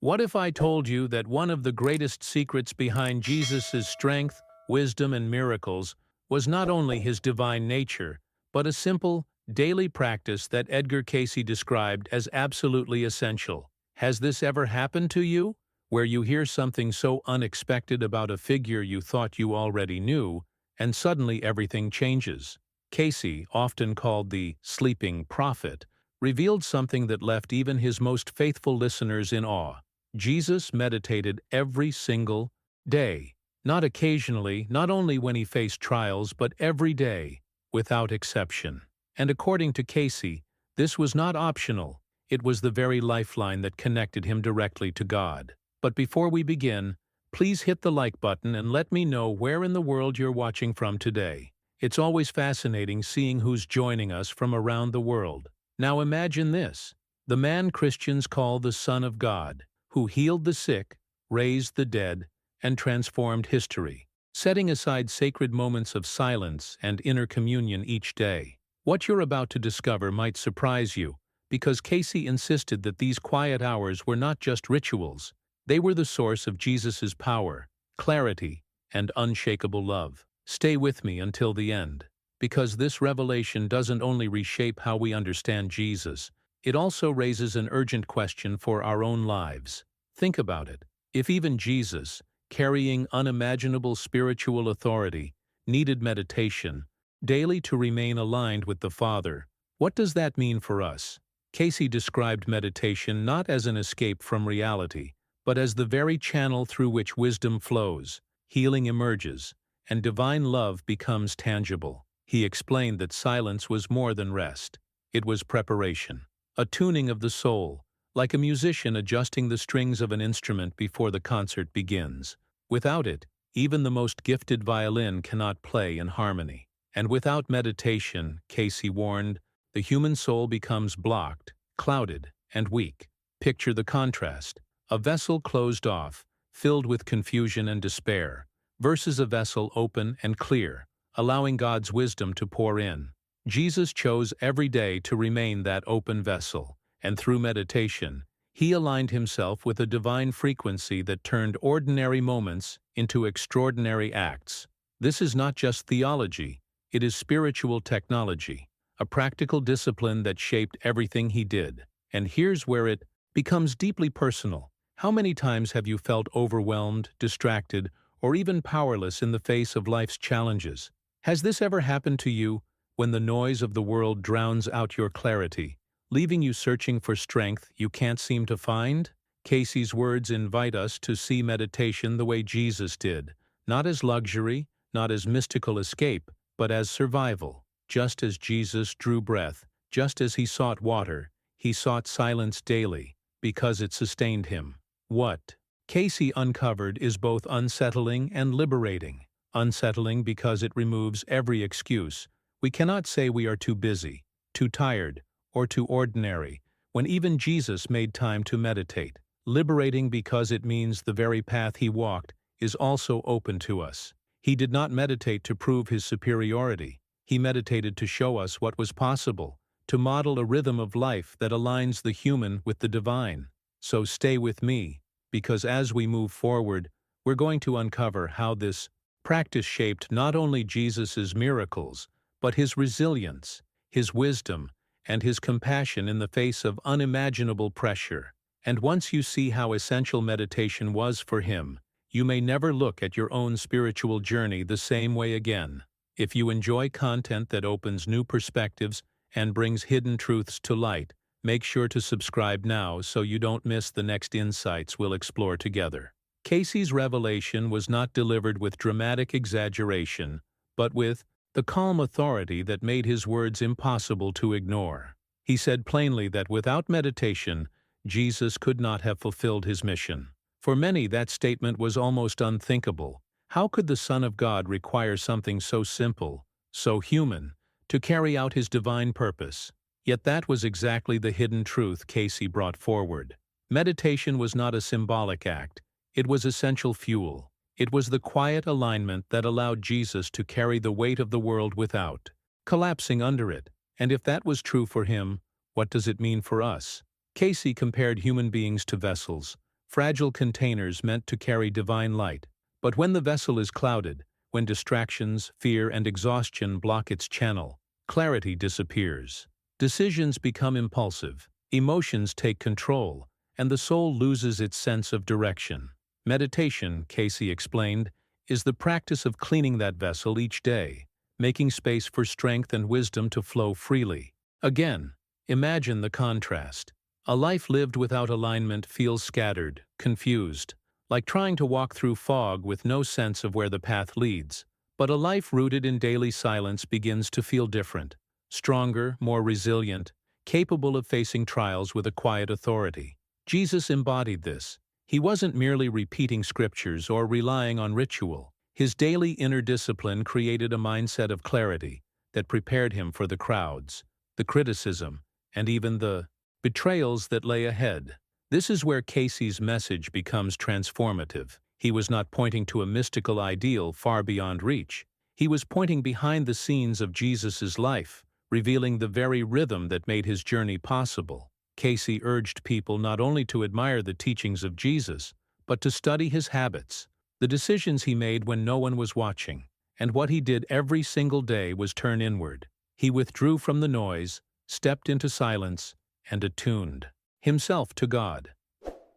What if I told you that one of the greatest secrets behind Jesus' strength, wisdom, and miracles was not only his divine nature, but a simple, daily practice that Edgar Cayce described as absolutely essential? Has this ever happened to you, where you hear something so unexpected about a figure you thought you already knew, and suddenly everything changes? Cayce, often called the sleeping prophet, revealed something that left even his most faithful listeners in awe. Jesus meditated every single day, not occasionally, not only when he faced trials, but every day, without exception. And according to Cayce, this was not optional, it was the very lifeline that connected him directly to God. But before we begin, please hit the like button and let me know where in the world you're watching from today. It's always fascinating seeing who's joining us from around the world. Now imagine this: the man Christians call the Son of God, who healed the sick, raised the dead, and transformed history, setting aside sacred moments of silence and inner communion each day. What you're about to discover might surprise you, because Cayce insisted that these quiet hours were not just rituals, they were the source of Jesus' power, clarity, and unshakable love. Stay with me until the end, because this revelation doesn't only reshape how we understand Jesus, it also raises an urgent question for our own lives. Think about it. If even Jesus, carrying unimaginable spiritual authority, needed meditation daily to remain aligned with the Father, what does that mean for us? Cayce described meditation not as an escape from reality, but as the very channel through which wisdom flows, healing emerges, and divine love becomes tangible. He explained that silence was more than rest. It was preparation, a tuning of the soul, like a musician adjusting the strings of an instrument before the concert begins. Without it, even the most gifted violin cannot play in harmony. And without meditation, Cayce warned, the human soul becomes blocked, clouded, and weak. Picture the contrast: a vessel closed off, filled with confusion and despair, versus a vessel open and clear, allowing God's wisdom to pour in. Jesus chose every day to remain that open vessel, and through meditation, he aligned himself with a divine frequency that turned ordinary moments into extraordinary acts. This is not just theology, it is spiritual technology, a practical discipline that shaped everything he did. And here's where it becomes deeply personal. How many times have you felt overwhelmed, distracted, or even powerless in the face of life's challenges? Has this ever happened to you, when the noise of the world drowns out your clarity, leaving you searching for strength you can't seem to find? Cayce's words invite us to see meditation the way Jesus did, not as luxury, not as mystical escape, but as survival. Just as Jesus drew breath, just as he sought water, he sought silence daily, because it sustained him. What Cayce uncovered is both unsettling and liberating. Unsettling because it removes every excuse. We cannot say we are too busy, too tired, or too ordinary, when even Jesus made time to meditate. Liberating because it means the very path he walked is also open to us. He did not meditate to prove his superiority. He meditated to show us what was possible, to model a rhythm of life that aligns the human with the divine. So stay with me, because as we move forward, we're going to uncover how this practice shaped not only Jesus' miracles, but his resilience, his wisdom, and his compassion in the face of unimaginable pressure. And once you see how essential meditation was for him, you may never look at your own spiritual journey the same way again. If you enjoy content that opens new perspectives and brings hidden truths to light, make sure to subscribe now so you don't miss the next insights we'll explore together. Cayce's revelation was not delivered with dramatic exaggeration, but with the calm authority that made his words impossible to ignore. He said plainly that without meditation, Jesus could not have fulfilled his mission. For many, that statement was almost unthinkable. How could the Son of God require something so simple, so human, to carry out his divine purpose? Yet that was exactly the hidden truth Cayce brought forward. Meditation was not a symbolic act. It was essential fuel. It was the quiet alignment that allowed Jesus to carry the weight of the world without collapsing under it. And if that was true for him, what does it mean for us? Cayce compared human beings to vessels, fragile containers meant to carry divine light. But when the vessel is clouded, when distractions, fear, and exhaustion block its channel, clarity disappears. Decisions become impulsive, emotions take control, and the soul loses its sense of direction. Meditation, Cayce explained, is the practice of cleaning that vessel each day, making space for strength and wisdom to flow freely. Again, imagine the contrast. A life lived without alignment feels scattered, confused, like trying to walk through fog with no sense of where the path leads. But a life rooted in daily silence begins to feel different, stronger, more resilient, capable of facing trials with a quiet authority. Jesus embodied this. He wasn't merely repeating scriptures or relying on ritual. His daily inner discipline created a mindset of clarity that prepared him for the crowds, the criticism, and even the betrayals that lay ahead. This is where Cayce's message becomes transformative. He was not pointing to a mystical ideal far beyond reach. He was pointing behind the scenes of Jesus' life, revealing the very rhythm that made his journey possible. Cayce urged people not only to admire the teachings of Jesus, but to study his habits, the decisions he made when no one was watching, and what he did every single day was turn inward. He withdrew from the noise, stepped into silence, and attuned himself to God.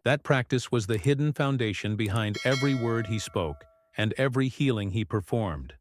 That practice was the hidden foundation behind every word he spoke and every healing he performed.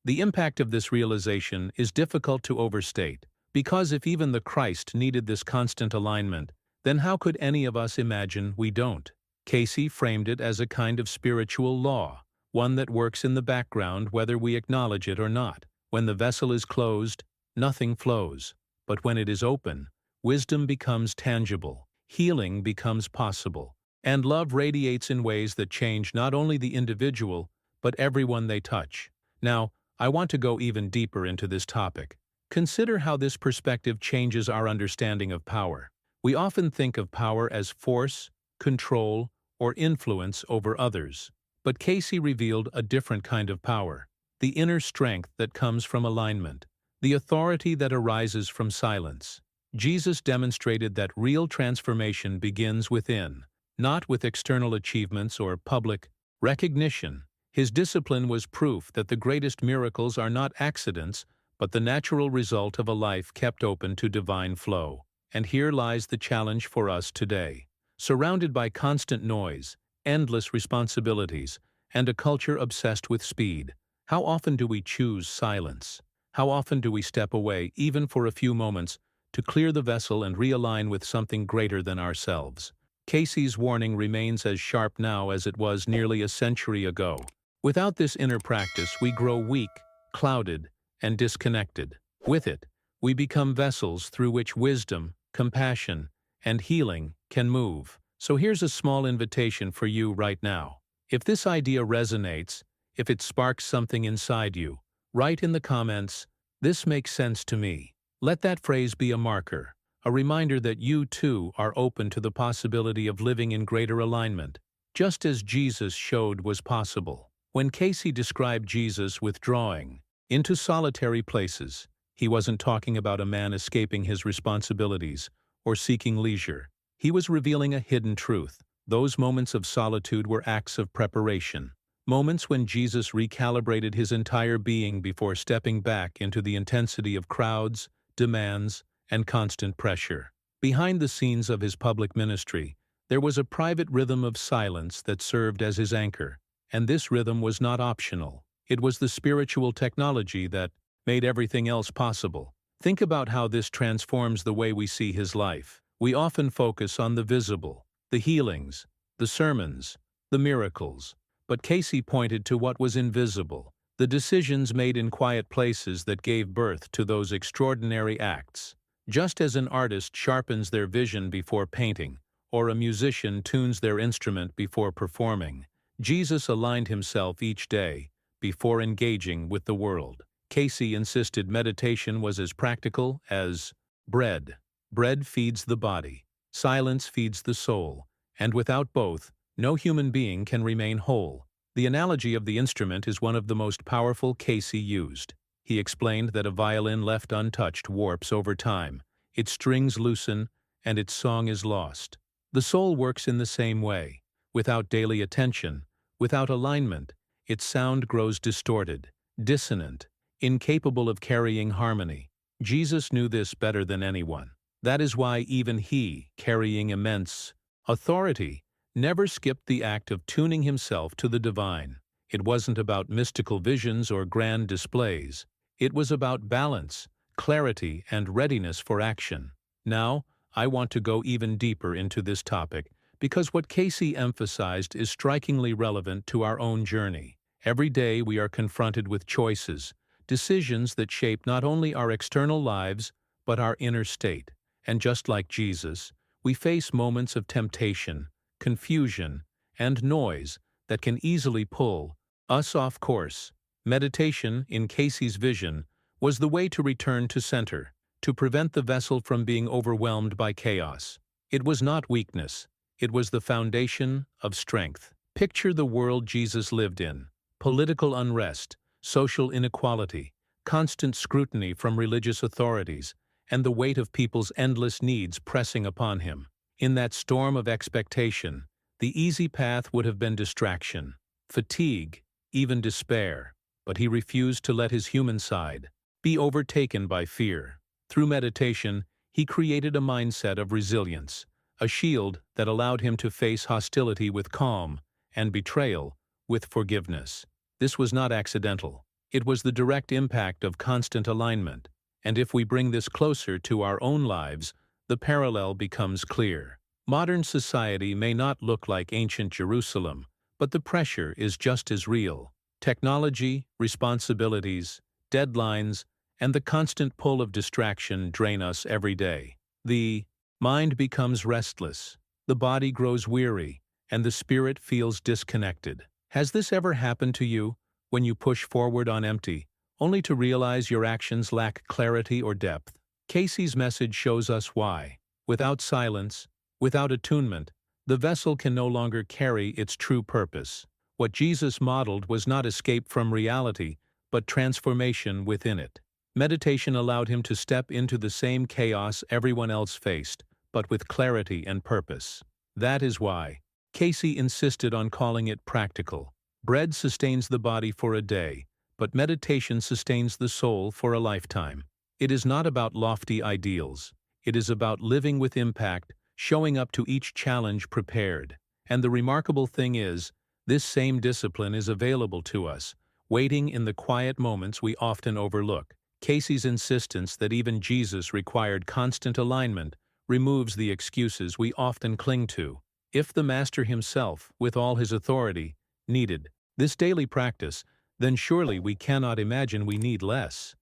The impact of this realization is difficult to overstate, because if even the Christ needed this constant alignment, then how could any of us imagine we don't? Cayce framed it as a kind of spiritual law, one that works in the background whether we acknowledge it or not. When the vessel is closed, nothing flows. But when it is open, wisdom becomes tangible, healing becomes possible, and love radiates in ways that change not only the individual, but everyone they touch. Now, I want to go even deeper into this topic. Consider how this perspective changes our understanding of power. We often think of power as force, control, or influence over others. But Cayce revealed a different kind of power, the inner strength that comes from alignment, the authority that arises from silence. Jesus demonstrated that real transformation begins within, not with external achievements or public recognition. His discipline was proof that the greatest miracles are not accidents, but the natural result of a life kept open to divine flow. And here lies the challenge for us today. Surrounded by constant noise, endless responsibilities, and a culture obsessed with speed, how often do we choose silence? How often do we step away, even for a few moments, to clear the vessel and realign with something greater than ourselves? Cayce's warning remains as sharp now as it was nearly a century ago. Without this inner practice, we grow weak, clouded, and disconnected. With it, we become vessels through which wisdom, compassion, and healing can move. So here's a small invitation for you right now. If this idea resonates, if it sparks something inside you, write in the comments, "This makes sense to me." Let that phrase be a marker, a reminder that you too are open to the possibility of living in greater alignment, just as Jesus showed was possible. When Cayce described Jesus withdrawing into solitary places, he wasn't talking about a man escaping his responsibilities or seeking leisure. He was revealing a hidden truth. Those moments of solitude were acts of preparation, moments when Jesus recalibrated his entire being before stepping back into the intensity of crowds, demands, and constant pressure. Behind the scenes of his public ministry, there was a private rhythm of silence that served as his anchor. And this rhythm was not optional. It was the spiritual technology that made everything else possible. Think about how this transforms the way we see his life. We often focus on the visible, the healings, the sermons, the miracles. But Cayce pointed to what was invisible, the decisions made in quiet places that gave birth to those extraordinary acts. Just as an artist sharpens their vision before painting, or a musician tunes their instrument before performing, Jesus aligned himself each day before engaging with the world. Cayce insisted meditation was as practical as bread. Bread feeds the body, silence feeds the soul, and without both, no human being can remain whole. The analogy of the instrument is one of the most powerful Cayce used. He explained that a violin left untouched warps over time, its strings loosen, and its song is lost. The soul works in the same way. Without daily attention, without alignment, its sound grows distorted, dissonant, incapable of carrying harmony. Jesus knew this better than anyone. That is why even he, carrying immense authority, never skipped the act of tuning himself to the divine. It wasn't about mystical visions or grand displays. It was about balance, clarity, and readiness for action. Now, I want to go even deeper into this topic because what Cayce emphasized is strikingly relevant to our own journey. Every day we are confronted with choices, decisions that shape not only our external lives, but our inner state. And just like Jesus, we face moments of temptation, confusion, and noise that can easily pull us off course. Meditation, in Cayce's vision, was the way to return to center, to prevent the vessel from being overwhelmed by chaos. It was not weakness, it was the foundation of strength. Picture the world Jesus lived in: political unrest, social inequality, constant scrutiny from religious authorities, and the weight of people's endless needs pressing upon him. In that storm of expectation, the easy path would have been distraction, fatigue, even despair, but he refused to let his human side be overtaken by fear. Through meditation, he created a mindset of resilience, a shield that allowed him to face hostility with calm and betrayal with forgiveness. This was not accidental. It was the direct impact of constant alignment. And if we bring this closer to our own lives, the parallel becomes clear. Modern society may not look like ancient Jerusalem, but the pressure is just as real. Technology, responsibilities, deadlines, and the constant pull of distraction drain us every day. The mind becomes restless, the body grows weary, and the spirit feels disconnected. Has this ever happened to you, when you push forward on empty, only to realize your actions lack clarity or depth? Cayce's message shows us why. Without silence, without attunement, the vessel can no longer carry its true purpose. What Jesus modeled was not escape from reality, but transformation within it. Meditation allowed him to step into the same chaos everyone else faced, but with clarity and purpose. That is why Cayce insisted on calling it practical. Bread sustains the body for a day, but meditation sustains the soul for a lifetime. It is not about lofty ideals. It is about living with impact, showing up to each challenge prepared. And the remarkable thing is, this same discipline is available to us, waiting in the quiet moments we often overlook. Cayce's insistence that even Jesus required constant alignment removes the excuses we often cling to. If the Master himself, with all his authority, needed this daily practice, then surely we cannot imagine we need less.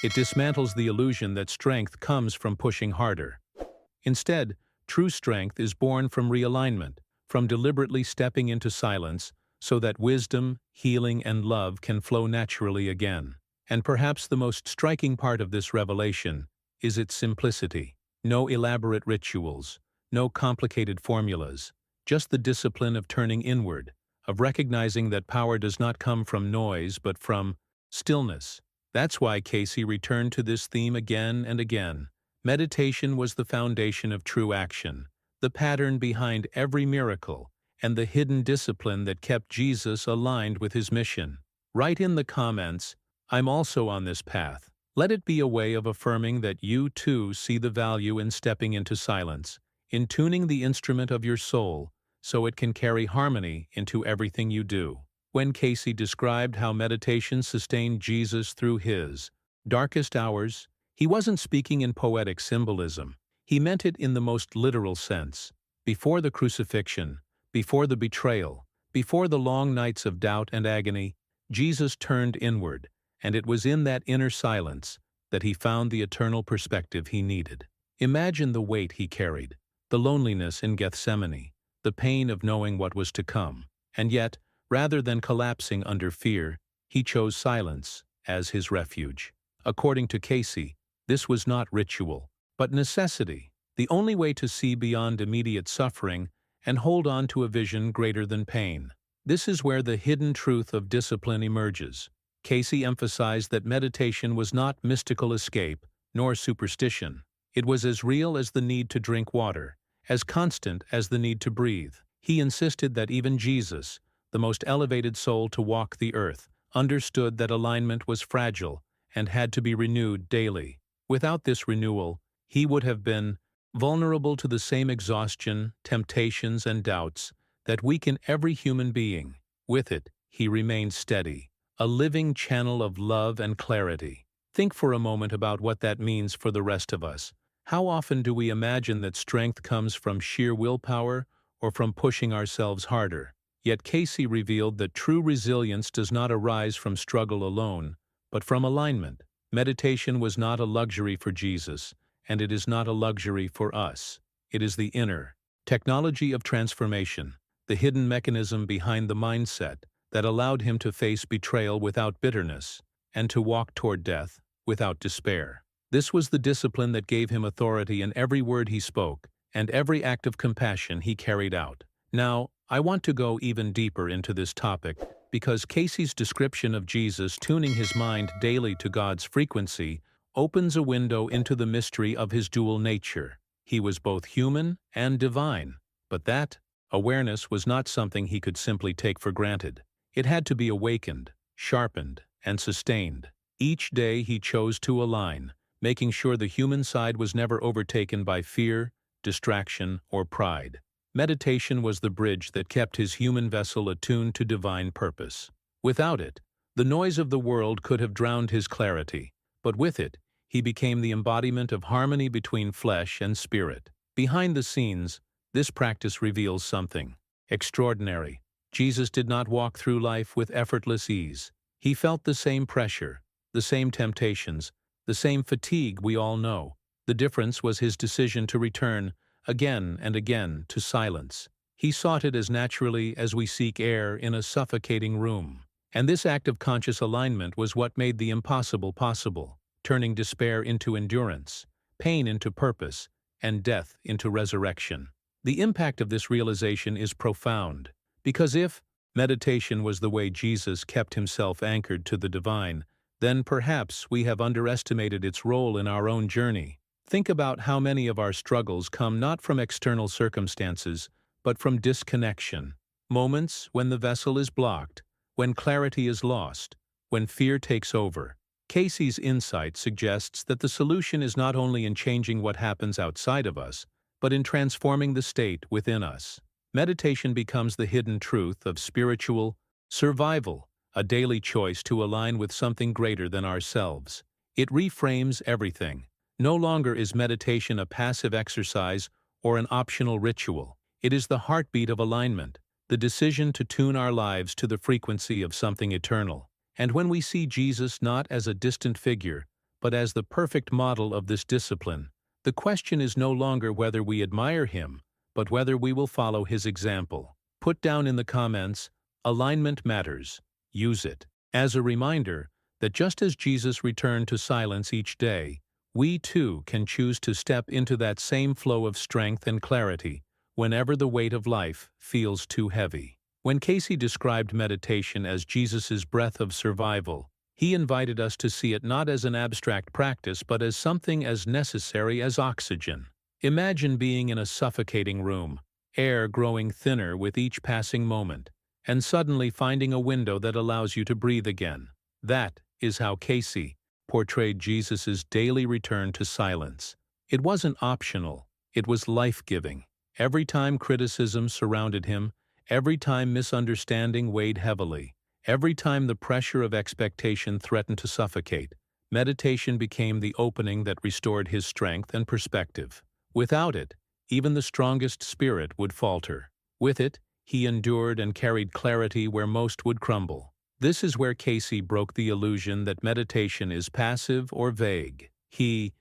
It dismantles the illusion that strength comes from pushing harder. Instead, true strength is born from realignment, from deliberately stepping into silence so that wisdom, healing, and love can flow naturally again. And perhaps the most striking part of this revelation is its simplicity. No elaborate rituals, no complicated formulas, just the discipline of turning inward, of recognizing that power does not come from noise but from stillness. That's why Cayce returned to this theme again and again. Meditation was the foundation of true action, the pattern behind every miracle, and the hidden discipline that kept Jesus aligned with his mission. Write in the comments, "I'm also on this path." Let it be a way of affirming that you too see the value in stepping into silence, in tuning the instrument of your soul so it can carry harmony into everything you do. When Cayce described how meditation sustained Jesus through his darkest hours, he wasn't speaking in poetic symbolism. He meant it in the most literal sense. Before the crucifixion, before the betrayal, before the long nights of doubt and agony, Jesus turned inward, and it was in that inner silence that he found the eternal perspective he needed. Imagine the weight he carried, the loneliness in Gethsemane, the pain of knowing what was to come, and yet, rather than collapsing under fear, he chose silence as his refuge. According to Cayce, this was not ritual, but necessity, the only way to see beyond immediate suffering and hold on to a vision greater than pain. This is where the hidden truth of discipline emerges. Cayce emphasized that meditation was not mystical escape, nor superstition. It was as real as the need to drink water, as constant as the need to breathe. He insisted that even Jesus, the most elevated soul to walk the earth, understood that alignment was fragile and had to be renewed daily. Without this renewal, he would have been vulnerable to the same exhaustion, temptations, and doubts that weaken every human being. With it, he remained steady, a living channel of love and clarity. Think for a moment about what that means for the rest of us. How often do we imagine that strength comes from sheer willpower or from pushing ourselves harder? Yet Cayce revealed that true resilience does not arise from struggle alone, but from alignment. Meditation was not a luxury for Jesus, and it is not a luxury for us. It is the inner technology of transformation, the hidden mechanism behind the mindset that allowed him to face betrayal without bitterness and to walk toward death without despair. This was the discipline that gave him authority in every word he spoke and every act of compassion he carried out. Now, I want to go even deeper into this topic because Cayce's description of Jesus tuning his mind daily to God's frequency opens a window into the mystery of his dual nature. He was both human and divine, but that awareness was not something he could simply take for granted. It had to be awakened, sharpened, and sustained. Each day he chose to align, making sure the human side was never overtaken by fear, distraction, or pride. Meditation was the bridge that kept his human vessel attuned to divine purpose. Without it, the noise of the world could have drowned his clarity, but with it, he became the embodiment of harmony between flesh and spirit. Behind the scenes, this practice reveals something extraordinary. Jesus did not walk through life with effortless ease. He felt the same pressure, the same temptations, the same fatigue we all know. The difference was his decision to return, again and again, to silence. He sought it as naturally as we seek air in a suffocating room. And this act of conscious alignment was what made the impossible possible, turning despair into endurance, pain into purpose, and death into resurrection. The impact of this realization is profound, because if meditation was the way Jesus kept himself anchored to the divine, then perhaps we have underestimated its role in our own journey. Think about how many of our struggles come not from external circumstances, but from disconnection. Moments when the vessel is blocked, when clarity is lost, when fear takes over. Cayce's insight suggests that the solution is not only in changing what happens outside of us, but in transforming the state within us. Meditation becomes the hidden truth of spiritual survival, a daily choice to align with something greater than ourselves. It reframes everything. No longer is meditation a passive exercise or an optional ritual. It is the heartbeat of alignment, the decision to tune our lives to the frequency of something eternal. And when we see Jesus not as a distant figure, but as the perfect model of this discipline, the question is no longer whether we admire him, but whether we will follow his example. Put down in the comments, alignment matters. Use it as a reminder that just as Jesus returned to silence each day, we too can choose to step into that same flow of strength and clarity whenever the weight of life feels too heavy. When Cayce described meditation as Jesus's breath of survival, he invited us to see it not as an abstract practice but as something as necessary as oxygen. Imagine being in a suffocating room, air growing thinner with each passing moment, and suddenly finding a window that allows you to breathe again. That is how Cayce portrayed Jesus's daily return to silence. It wasn't optional, it was life-giving. Every time criticism surrounded him, every time misunderstanding weighed heavily, every time the pressure of expectation threatened to suffocate, meditation became the opening that restored his strength and perspective. Without it, even the strongest spirit would falter. With it, he endured and carried clarity where most would crumble. This is where Cayce broke the illusion that meditation is passive or vague. He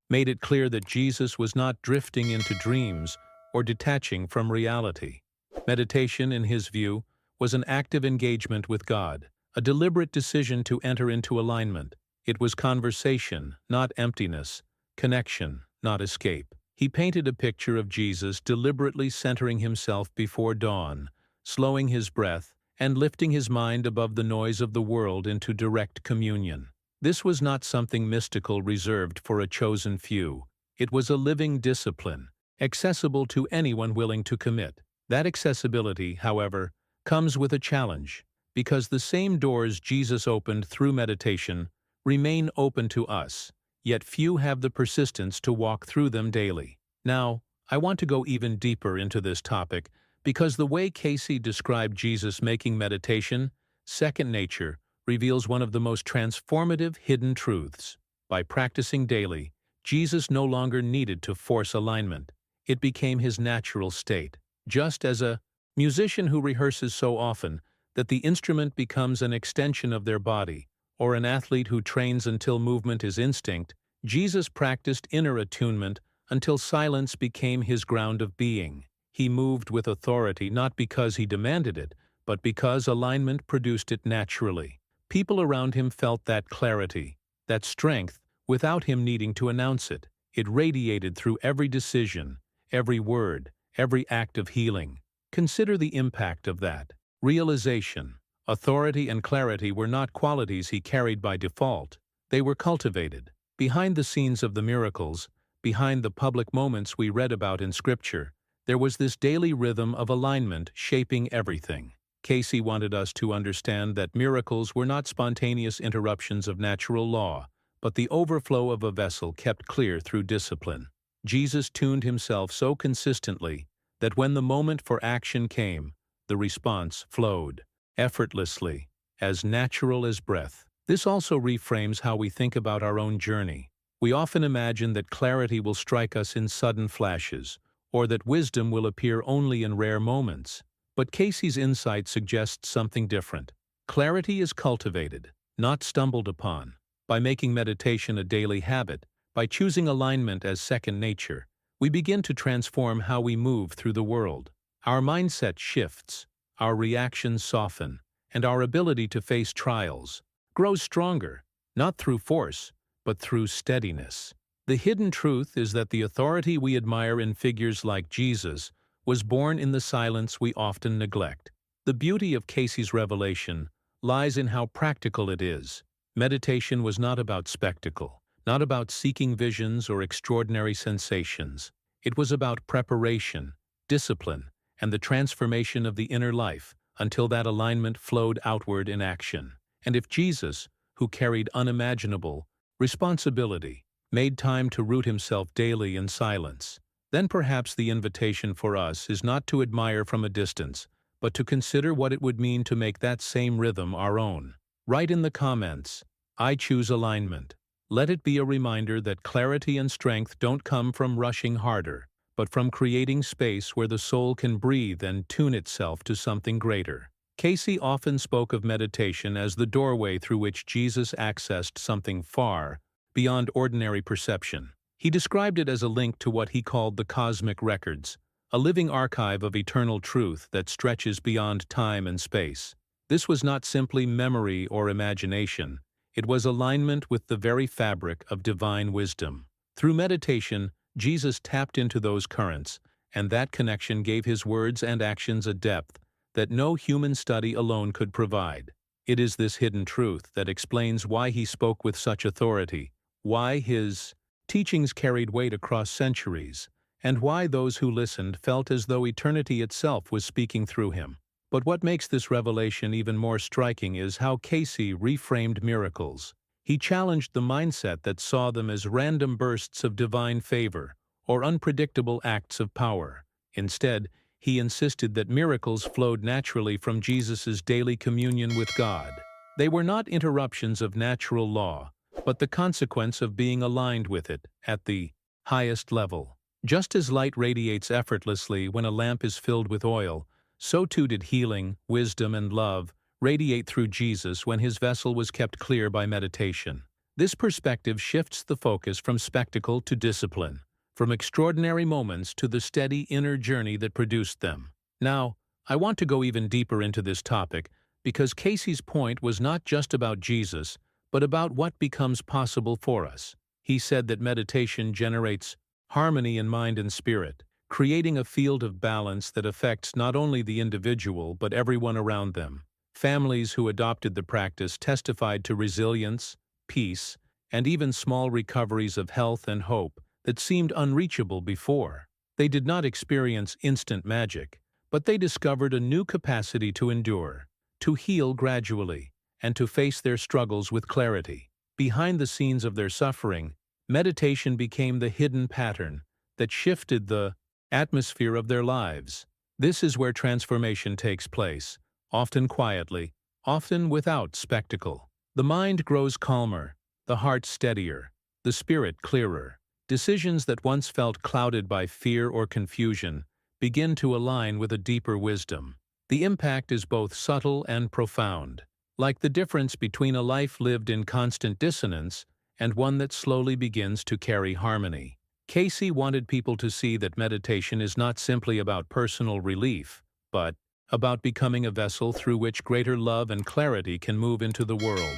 made it clear that Jesus was not drifting into dreams or detaching from reality. Meditation, in his view, was an active engagement with God, a deliberate decision to enter into alignment. It was conversation, not emptiness, connection, not escape. He painted a picture of Jesus deliberately centering himself before dawn, slowing his breath, and lifting his mind above the noise of the world into direct communion. This was not something mystical reserved for a chosen few. It was a living discipline, accessible to anyone willing to commit. That accessibility, however, comes with a challenge, because the same doors Jesus opened through meditation remain open to us, yet few have the persistence to walk through them daily. Now, I want to go even deeper into this topic because the way Cayce described Jesus making meditation second nature reveals one of the most transformative hidden truths. By practicing daily, Jesus no longer needed to force alignment. It became his natural state. Just as a musician who rehearses so often that the instrument becomes an extension of their body, or an athlete who trains until movement is instinct, Jesus practiced inner attunement until silence became his ground of being. He moved with authority not because he demanded it, but because alignment produced it naturally. People around him felt that clarity, that strength, without him needing to announce it. It radiated through every decision, every word, every act of healing. Consider the impact of that. Realization, authority, and clarity were not qualities he carried by default. They were cultivated. Behind the scenes of the miracles, behind the public moments we read about in Scripture, there was this daily rhythm of alignment shaping everything. Cayce wanted us to understand that miracles were not spontaneous interruptions of natural law, but the overflow of a vessel kept clear through discipline. Jesus tuned himself so consistently that when the moment for action came, the response flowed, effortlessly, as natural as breath. This also reframes how we think about our own journey. We often imagine that clarity will strike us in sudden flashes, or that wisdom will appear only in rare moments. But Cayce's insight suggests something different. Clarity is cultivated, not stumbled upon. By making meditation a daily habit, by choosing alignment as second nature, we begin to transform how we move through the world. Our mindset shifts, our reactions soften, and our ability to face trials grows stronger, not through force, but through steadiness. The hidden truth is that the authority we admire in figures like Jesus was born in the silence we often neglect. The beauty of Cayce's revelation lies in how practical it is. Meditation was not about spectacle, not about seeking visions or extraordinary sensations. It was about preparation, discipline, and the transformation of the inner life until that alignment flowed outward in action. And if Jesus, who carried unimaginable responsibility, made time to root himself daily in silence, then perhaps the invitation for us is not to admire from a distance, but to consider what it would mean to make that same rhythm our own. Write in the comments, "I choose alignment." Let it be a reminder that clarity and strength don't come from rushing harder, but from creating space where the soul can breathe and tune itself to something greater. Cayce often spoke of meditation as the doorway through which Jesus accessed something far beyond ordinary perception. He described it as a link to what he called the cosmic records, a living archive of eternal truth that stretches beyond time and space. This was not simply memory or imagination. It was alignment with the very fabric of divine wisdom. Through meditation, Jesus tapped into those currents, and that connection gave his words and actions a depth that no human study alone could provide. It is this hidden truth that explains why he spoke with such authority, why his teachings carried weight across centuries, and why those who listened felt as though eternity itself was speaking through him. But what makes this revelation even more striking is how Cayce reframed miracles. He challenged the mindset that saw them as random bursts of divine favor or unpredictable acts of power. Instead, he insisted that miracles flowed naturally from Jesus' daily communion with God. They were not interruptions of natural law, but the consequence of being aligned with it at the highest level. Just as light radiates effortlessly when a lamp is filled with oil, so too did healing, wisdom, and love radiate through Jesus when his vessel was kept clear by meditation. This perspective shifts the focus from spectacle to discipline, from extraordinary moments to the steady inner journey that produced them. Now, I want to go even deeper into this topic because Cayce's point was not just about Jesus, but about what becomes possible for us. He said that meditation generates harmony in mind and spirit, creating a field of balance that affects not only the individual but everyone around them. Families who adopted the practice testified to resilience, peace, and even small recoveries of health and hope that seemed unreachable before. They did not experience instant magic, but they discovered a new capacity to endure, to heal gradually, and to face their struggles with clarity. Behind the scenes of their suffering, meditation became the hidden pattern that shifted the atmosphere of their lives. This is where transformation takes place, often quietly, often without spectacle. The mind grows calmer, the heart steadier, the spirit clearer. Decisions that once felt clouded by fear or confusion begin to align with a deeper wisdom. The impact is both subtle and profound, like the difference between a life lived in constant dissonance and one that slowly begins to carry harmony. Cayce wanted people to see that meditation is not simply about personal relief, but about becoming a vessel through which greater love and clarity can move into the world.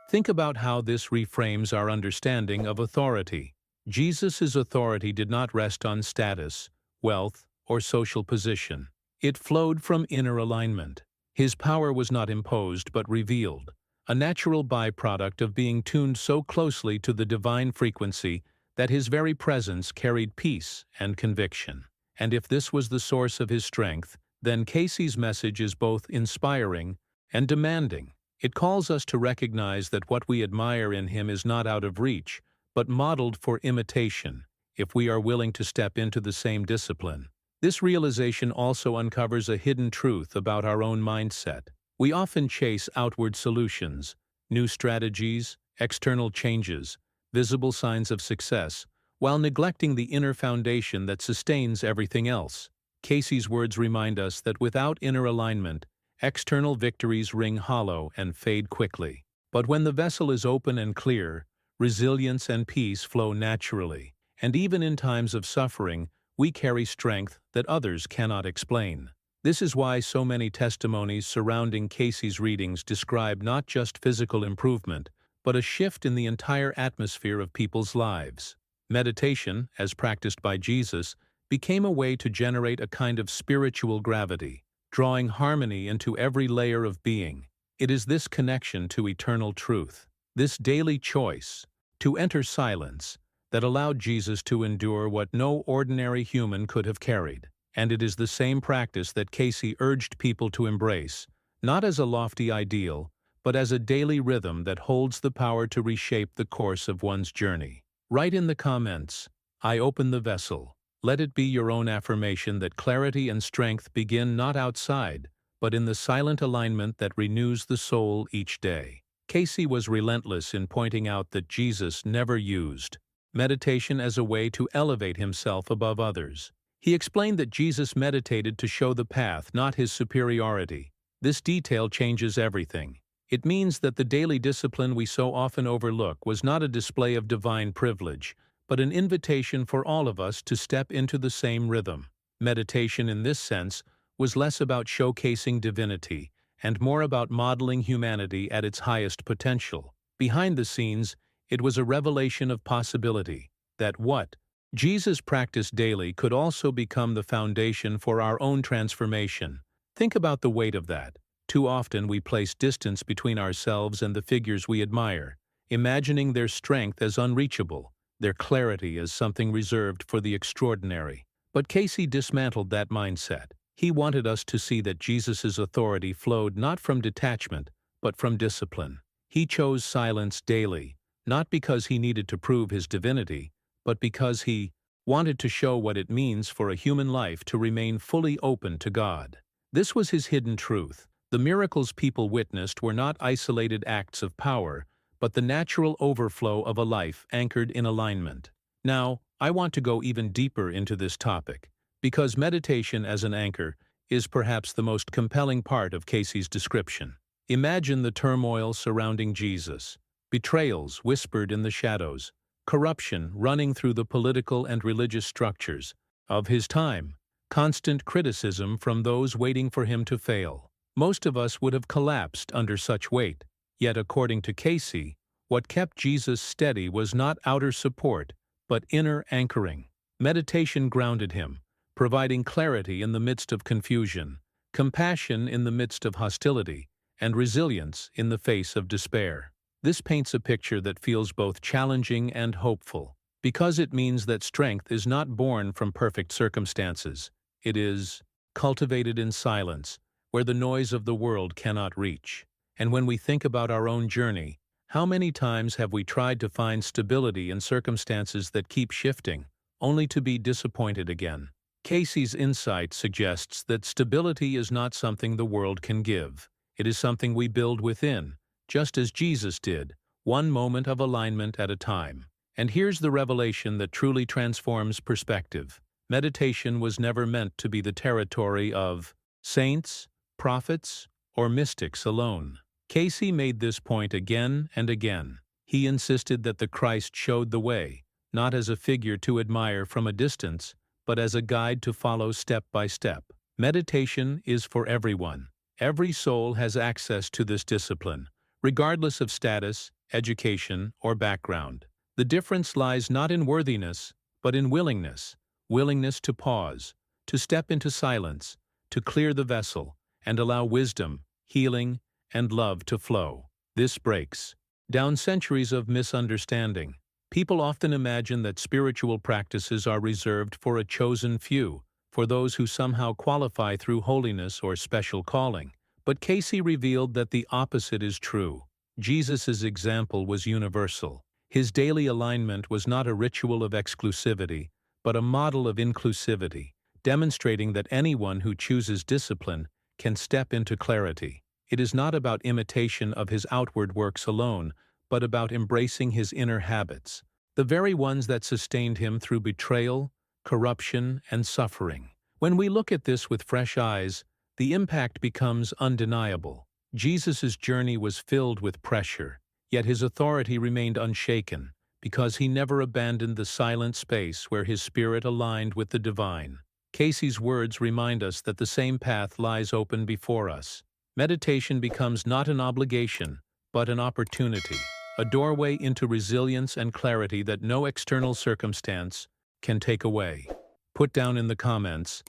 Think about how this reframes our understanding of authority. Jesus' authority did not rest on status, wealth, or social position. It flowed from inner alignment. His power was not imposed but revealed, a natural byproduct of being tuned so closely to the divine frequency that his very presence carried peace and conviction. And if this was the source of his strength, then Cayce's message is both inspiring and demanding. It calls us to recognize that what we admire in him is not out of reach, but modeled for imitation, if we are willing to step into the same discipline. This realization also uncovers a hidden truth about our own mindset. We often chase outward solutions, new strategies, external changes, visible signs of success, while neglecting the inner foundation that sustains everything else. Cayce's words remind us that without inner alignment, external victories ring hollow and fade quickly. But when the vessel is open and clear, resilience and peace flow naturally. And even in times of suffering, we carry strength that others cannot explain. This is why so many testimonies surrounding Cayce's readings describe not just physical improvement, but a shift in the entire atmosphere of people's lives. Meditation, as practiced by Jesus, became a way to generate a kind of spiritual gravity, drawing harmony into every layer of being. It is this connection to eternal truth, this daily choice to enter silence, that allowed Jesus to endure what no ordinary human could have carried. And it is the same practice that Cayce urged people to embrace, not as a lofty ideal, but as a daily rhythm that holds the power to reshape the course of one's journey. Write in the comments, "I open the vessel." Let it be your own affirmation that clarity and strength begin not outside, but in the silent alignment that renews the soul each day. Cayce was relentless in pointing out that Jesus never used meditation as a way to elevate himself above others. He explained that Jesus meditated to show the path, not his superiority. This detail changes everything. It means that the daily discipline we so often overlook was not a display of divine privilege, but an invitation for all of us to step into the same rhythm. Meditation, in this sense, was less about showcasing divinity and more about modeling humanity at its highest potential. Behind the scenes, it was a revelation of possibility, that what Jesus practiced daily could also become the foundation for our own transformation. Think about the weight of that. Too often we place distance between ourselves and the figures we admire, imagining their strength as unreachable, their clarity as something reserved for the extraordinary. But Cayce dismantled that mindset. He wanted us to see that Jesus' authority flowed not from detachment, but from discipline. He chose silence daily, not because he needed to prove his divinity, but because he wanted to show what it means for a human life to remain fully open to God. This was his hidden truth. The miracles people witnessed were not isolated acts of power, but the natural overflow of a life anchored in alignment. Now, I want to go even deeper into this topic, because meditation as an anchor is perhaps the most compelling part of Cayce's description. Imagine the turmoil surrounding Jesus, betrayals whispered in the shadows, corruption running through the political and religious structures of his time, constant criticism from those waiting for him to fail. Most of us would have collapsed under such weight. Yet, according to Cayce, what kept Jesus steady was not outer support, but inner anchoring. Meditation grounded him, providing clarity in the midst of confusion, compassion in the midst of hostility, and resilience in the face of despair. This paints a picture that feels both challenging and hopeful, because it means that strength is not born from perfect circumstances. It is cultivated in silence, where the noise of the world cannot reach. And when we think about our own journey, how many times have we tried to find stability in circumstances that keep shifting, only to be disappointed again? Cayce's insight suggests that stability is not something the world can give. It is something we build within, just as Jesus did, one moment of alignment at a time. And here's the revelation that truly transforms perspective. Meditation was never meant to be the territory of saints, prophets, or mystics alone. Cayce made this point again and again. He insisted that the Christ showed the way, not as a figure to admire from a distance, but as a guide to follow step by step. Meditation is for everyone. Every soul has access to this discipline, regardless of status, education, or background. The difference lies not in worthiness, but in willingness. Willingness to pause, to step into silence, to clear the vessel, and allow wisdom, healing, and love to flow. This breaks down centuries of misunderstanding. People often imagine that spiritual practices are reserved for a chosen few, for those who somehow qualify through holiness or special calling. But Cayce revealed that the opposite is true. Jesus' example was universal. His daily alignment was not a ritual of exclusivity, but a model of inclusivity, demonstrating that anyone who chooses discipline can step into clarity. It is not about imitation of his outward works alone, but about embracing his inner habits, the very ones that sustained him through betrayal, corruption, and suffering. When we look at this with fresh eyes, the impact becomes undeniable. Jesus' journey was filled with pressure, yet his authority remained unshaken, because he never abandoned the silent space where his spirit aligned with the divine. Cayce's words remind us that the same path lies open before us. Meditation becomes not an obligation, but an opportunity, a doorway into resilience and clarity that no external circumstance can take away. Put down in the comments,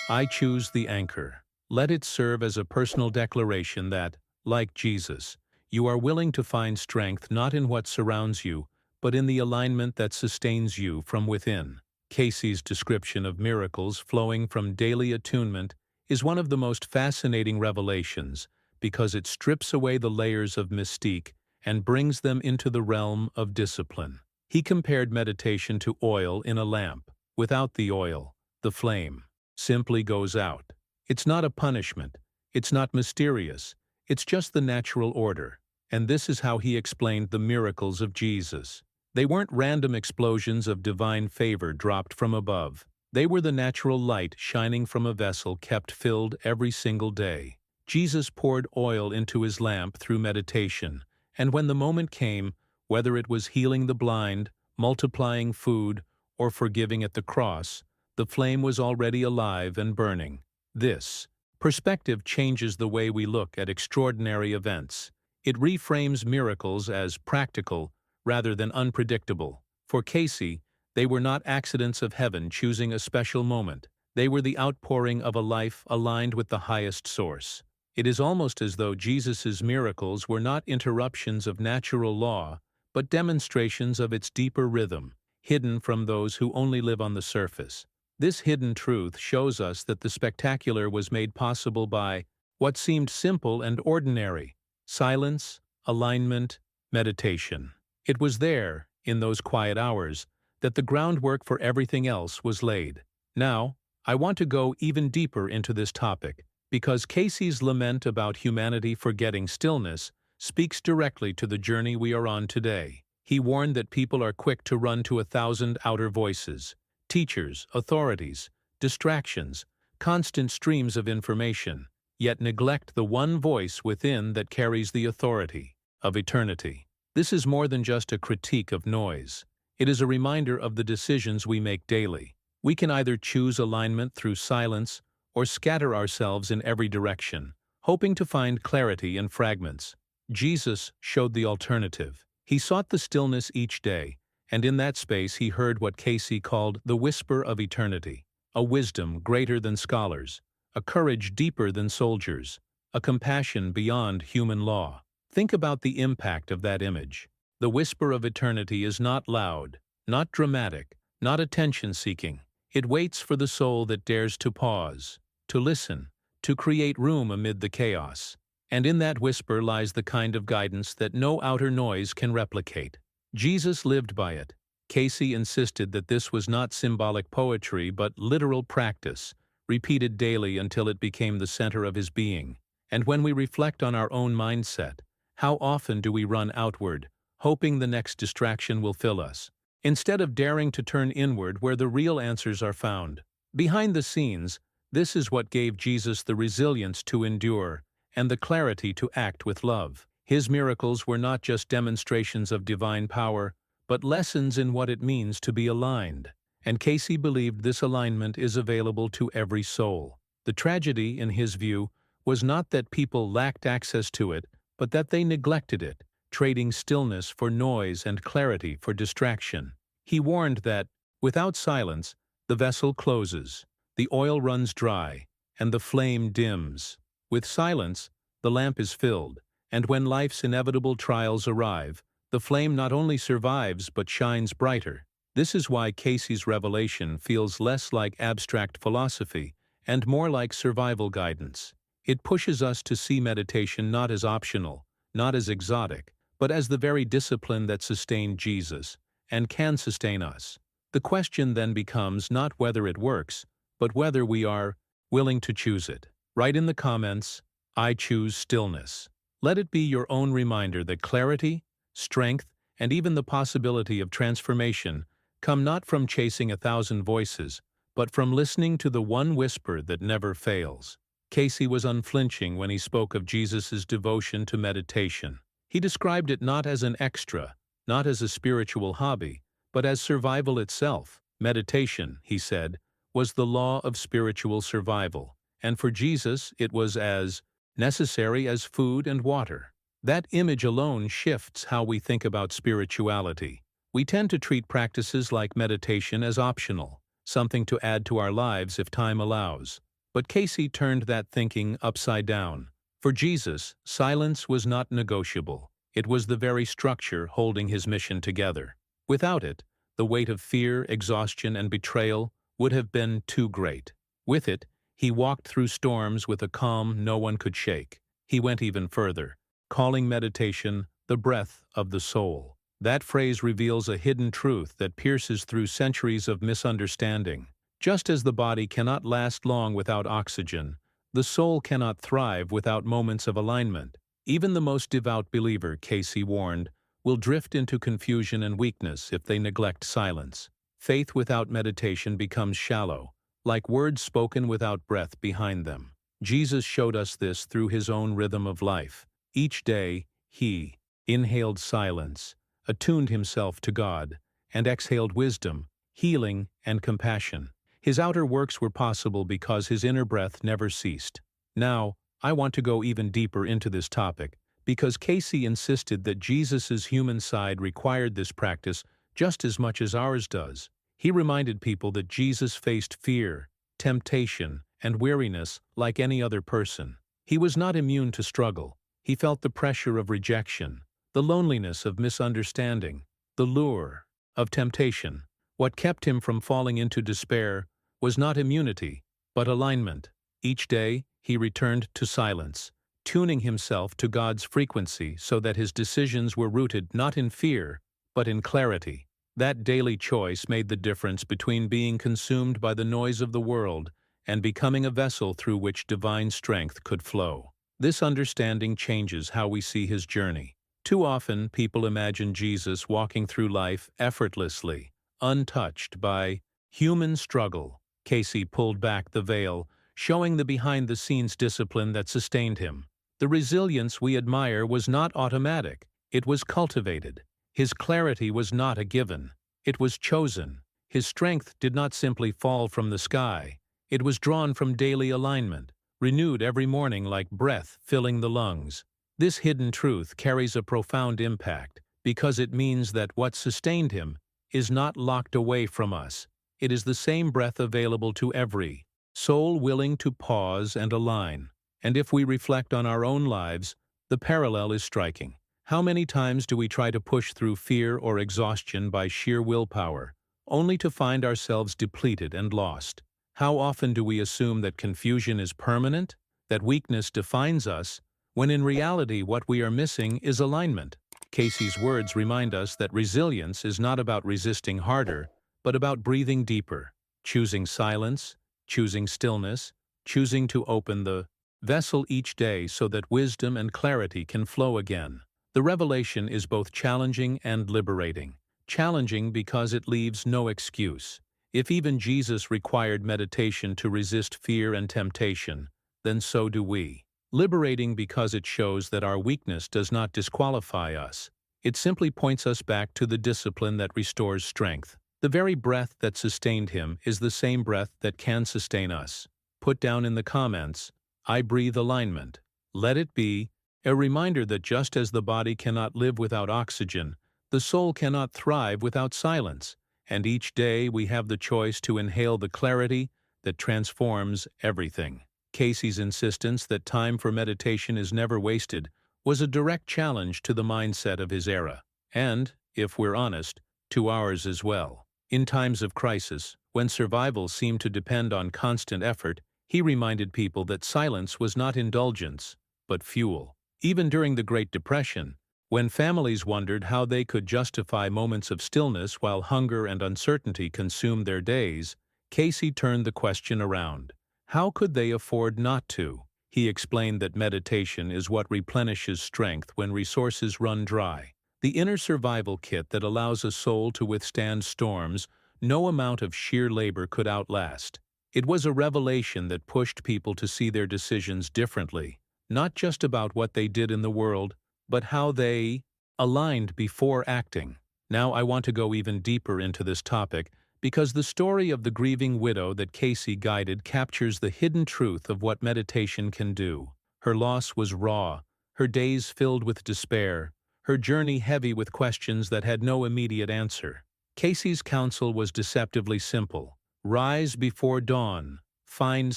"I choose the anchor." Let it serve as a personal declaration that, like Jesus, you are willing to find strength not in what surrounds you, but in the alignment that sustains you from within. Cayce's description of miracles flowing from daily attunement is one of the most fascinating revelations because it strips away the layers of mystique and brings them into the realm of discipline. He compared meditation to oil in a lamp. Without the oil, the flame simply goes out. It's not a punishment. It's not mysterious. It's just the natural order. And this is how he explained the miracles of Jesus. They weren't random explosions of divine favor dropped from above. They were the natural light shining from a vessel kept filled every single day. Jesus poured oil into his lamp through meditation, and when the moment came, whether it was healing the blind, multiplying food, or forgiving at the cross, the flame was already alive and burning. This perspective changes the way we look at extraordinary events. It reframes miracles as practical rather than unpredictable. For Cayce, they were not accidents of heaven choosing a special moment. They were the outpouring of a life aligned with the highest source. It is almost as though Jesus' miracles were not interruptions of natural law, but demonstrations of its deeper rhythm, hidden from those who only live on the surface. This hidden truth shows us that the spectacular was made possible by what seemed simple and ordinary: silence, alignment, meditation. It was there, in those quiet hours, that the groundwork for everything else was laid. Now, I want to go even deeper into this topic, because Cayce's lament about humanity forgetting stillness speaks directly to the journey we are on today. He warned that people are quick to run to 1,000 outer voices, teachers, authorities, distractions, constant streams of information, yet neglect the one voice within that carries the authority of eternity. This is more than just a critique of noise. It is a reminder of the decisions we make daily. We can either choose alignment through silence or scatter ourselves in every direction, hoping to find clarity in fragments. Jesus showed the alternative. He sought the stillness each day, and in that space he heard what Cayce called the whisper of eternity, a wisdom greater than scholars, a courage deeper than soldiers, a compassion beyond human law. Think about the impact of that image. The whisper of eternity is not loud, not dramatic, not attention-seeking. It waits for the soul that dares to pause, to listen, to create room amid the chaos. And in that whisper lies the kind of guidance that no outer noise can replicate. Jesus lived by it. Cayce insisted that this was not symbolic poetry but literal practice, repeated daily until it became the center of his being. And when we reflect on our own mindset, how often do we run outward, hoping the next distraction will fill us, instead of daring to turn inward where the real answers are found? Behind the scenes, this is what gave Jesus the resilience to endure and the clarity to act with love. His miracles were not just demonstrations of divine power, but lessons in what it means to be aligned. And Cayce believed this alignment is available to every soul. The tragedy, in his view, was not that people lacked access to it, but that they neglected it, trading stillness for noise and clarity for distraction. He warned that, without silence, the vessel closes, the oil runs dry, and the flame dims. With silence, the lamp is filled, and when life's inevitable trials arrive, the flame not only survives but shines brighter. This is why Cayce's revelation feels less like abstract philosophy and more like survival guidance. It pushes us to see meditation not as optional, not as exotic, but as the very discipline that sustained Jesus and can sustain us. The question then becomes not whether it works, but whether we are willing to choose it. Write in the comments, "I choose stillness." Let it be your own reminder that clarity, strength, and even the possibility of transformation come not from chasing 1,000 voices, but from listening to the one whisper that never fails. Cayce was unflinching when he spoke of Jesus' devotion to meditation. He described it not as an extra, not as a spiritual hobby, but as survival itself. Meditation, he said, was the law of spiritual survival, and for Jesus it was as necessary as food and water. That image alone shifts how we think about spirituality. We tend to treat practices like meditation as optional, something to add to our lives if time allows. But Cayce turned that thinking upside down. For Jesus, silence was not negotiable. It was the very structure holding his mission together. Without it, the weight of fear, exhaustion, and betrayal would have been too great. With it, he walked through storms with a calm no one could shake. He went even further, calling meditation the breath of the soul. That phrase reveals a hidden truth that pierces through centuries of misunderstanding. Just as the body cannot last long without oxygen, the soul cannot thrive without moments of alignment. Even the most devout believer, Cayce warned, will drift into confusion and weakness if they neglect silence. Faith without meditation becomes shallow, like words spoken without breath behind them. Jesus showed us this through his own rhythm of life. Each day, he inhaled silence, attuned himself to God, and exhaled wisdom, healing, and compassion. His outer works were possible because his inner breath never ceased. Now, I want to go even deeper into this topic, because Cayce insisted that Jesus' human side required this practice just as much as ours does. He reminded people that Jesus faced fear, temptation, and weariness like any other person. He was not immune to struggle. He felt the pressure of rejection, the loneliness of misunderstanding, the lure of temptation. What kept him from falling into despair was not immunity, but alignment. Each day, he returned to silence, tuning himself to God's frequency so that his decisions were rooted not in fear, but in clarity. That daily choice made the difference between being consumed by the noise of the world and becoming a vessel through which divine strength could flow. This understanding changes how we see his journey. Too often, people imagine Jesus walking through life effortlessly, untouched by human struggle. Cayce pulled back the veil, showing the behind-the-scenes discipline that sustained him. The resilience we admire was not automatic, it was cultivated. His clarity was not a given, it was chosen. His strength did not simply fall from the sky, it was drawn from daily alignment, renewed every morning like breath filling the lungs. This hidden truth carries a profound impact, because it means that what sustained him is not locked away from us. It is the same breath available to every soul willing to pause and align. And if we reflect on our own lives, the parallel is striking. How many times do we try to push through fear or exhaustion by sheer willpower, only to find ourselves depleted and lost? How often do we assume that confusion is permanent, that weakness defines us, when in reality what we are missing is alignment? Cayce's words remind us that resilience is not about resisting harder, but about breathing deeper, choosing silence, choosing stillness, choosing to open the vessel each day so that wisdom and clarity can flow again. The revelation is both challenging and liberating. Challenging because it leaves no excuse. If even Jesus required meditation to resist fear and temptation, then so do we. Liberating because it shows that our weakness does not disqualify us. It simply points us back to the discipline that restores strength. The very breath that sustained him is the same breath that can sustain us. Put down in the comments, "I breathe alignment." Let it be a reminder that just as the body cannot live without oxygen, the soul cannot thrive without silence, and each day we have the choice to inhale the clarity that transforms everything. Cayce's insistence that time for meditation is never wasted was a direct challenge to the mindset of his era, and, if we're honest, to ours as well. In times of crisis, when survival seemed to depend on constant effort, he reminded people that silence was not indulgence, but fuel. Even during the Great Depression, when families wondered how they could justify moments of stillness while hunger and uncertainty consumed their days, Cayce turned the question around. How could they afford not to? He explained that meditation is what replenishes strength when resources run dry. The inner survival kit that allows a soul to withstand storms no amount of sheer labor could outlast. It was a revelation that pushed people to see their decisions differently, not just about what they did in the world, but how they aligned before acting. Now I want to go even deeper into this topic because the story of the grieving widow that Cayce guided captures the hidden truth of what meditation can do. Her loss was raw, her days filled with despair, her journey heavy with questions that had no immediate answer. Cayce's counsel was deceptively simple. Rise before dawn, find